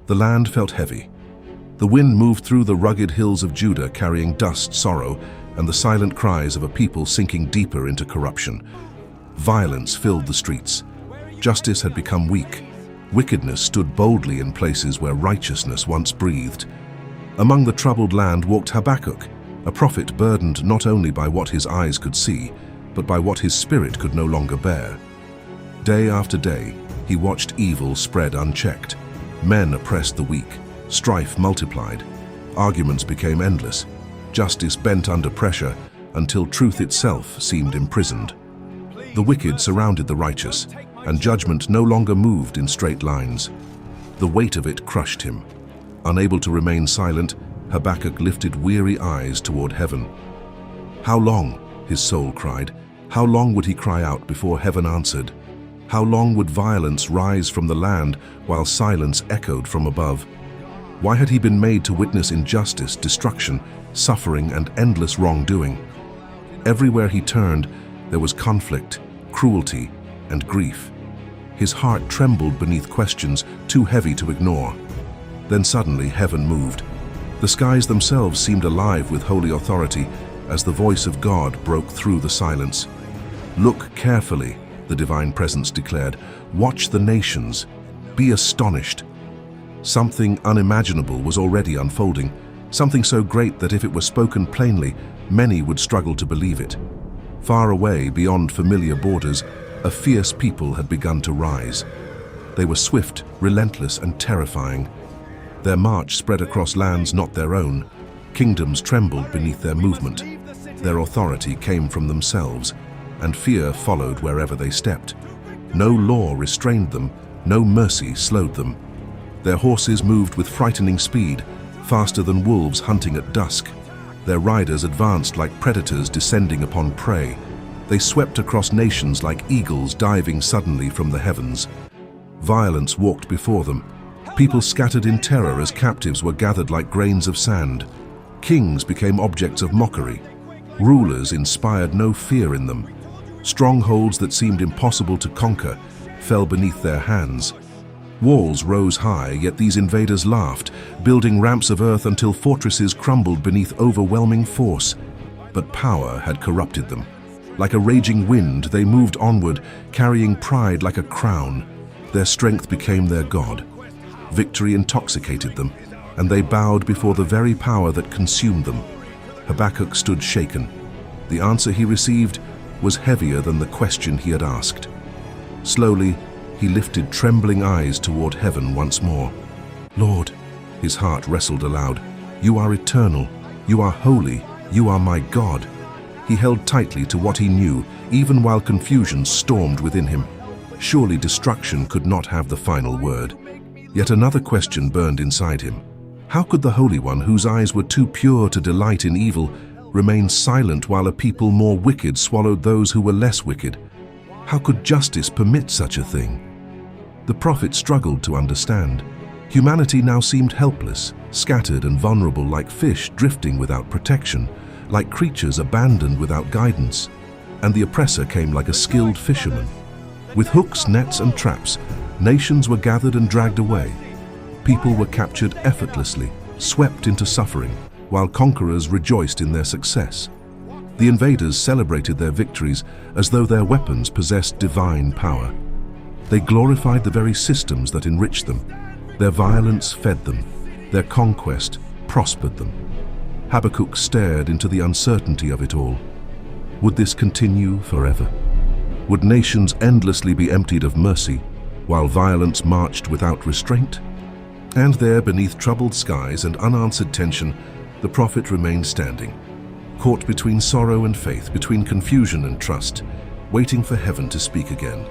The land felt heavy. The wind moved through the rugged hills of Judah, carrying dust, sorrow, and the silent cries of a people sinking deeper into corruption. Violence filled the streets. Justice had become weak. Wickedness stood boldly in places where righteousness once breathed. Among the troubled land walked Habakkuk, a prophet burdened not only by what his eyes could see, but by what his spirit could no longer bear. Day after day, he watched evil spread unchecked. Men oppressed the weak. Strife multiplied. Arguments became endless. Justice bent under pressure until truth itself seemed imprisoned. The wicked surrounded the righteous, and judgment no longer moved in straight lines. The weight of it crushed him. Unable to remain silent, Habakkuk lifted weary eyes toward heaven. How long, his soul cried, how long would he cry out before heaven answered? How long would violence rise from the land while silence echoed from above? Why had he been made to witness injustice, destruction, suffering, and endless wrongdoing? Everywhere he turned, there was conflict, cruelty, and grief. His heart trembled beneath questions too heavy to ignore. Then suddenly heaven moved. The skies themselves seemed alive with holy authority as the voice of God broke through the silence. "Look carefully," the divine presence declared. "Watch the nations. Be astonished." Something unimaginable was already unfolding, something so great that if it were spoken plainly, many would struggle to believe it. Far away, beyond familiar borders, a fierce people had begun to rise. They were swift, relentless, and terrifying. Their march spread across lands not their own. Kingdoms trembled beneath their movement. Their authority came from themselves, and fear followed wherever they stepped. No law restrained them, no mercy slowed them. Their horses moved with frightening speed, faster than wolves hunting at dusk. Their riders advanced like predators descending upon prey. They swept across nations like eagles diving suddenly from the heavens. Violence walked before them. People scattered in terror as captives were gathered like grains of sand. Kings became objects of mockery. Rulers inspired no fear in them. Strongholds that seemed impossible to conquer fell beneath their hands. Walls rose high, yet these invaders laughed, building ramps of earth until fortresses crumbled beneath overwhelming force. But power had corrupted them. Like a raging wind, they moved onward, carrying pride like a crown. Their strength became their god. Victory intoxicated them, and they bowed before the very power that consumed them. Habakkuk stood shaken. The answer he received was heavier than the question he had asked. Slowly, he lifted trembling eyes toward heaven once more. "Lord," his heart wrestled aloud, "you are eternal, you are holy, you are my God." He held tightly to what he knew, even while confusion stormed within him. Surely destruction could not have the final word. Yet another question burned inside him. How could the Holy One, whose eyes were too pure to delight in evil, remain silent while a people more wicked swallowed those who were less wicked? How could justice permit such a thing? The prophet struggled to understand. Humanity now seemed helpless, scattered and vulnerable like fish drifting without protection, like creatures abandoned without guidance. And the oppressor came like a skilled fisherman. With hooks, nets, and traps, nations were gathered and dragged away. People were captured effortlessly, swept into suffering, while conquerors rejoiced in their success. The invaders celebrated their victories as though their weapons possessed divine power. They glorified the very systems that enriched them. Their violence fed them. Their conquest prospered them. Habakkuk stared into the uncertainty of it all. Would this continue forever? Would nations endlessly be emptied of mercy, while violence marched without restraint? And there, beneath troubled skies and unanswered tension, the prophet remained standing, caught between sorrow and faith, between confusion and trust, waiting for heaven to speak again.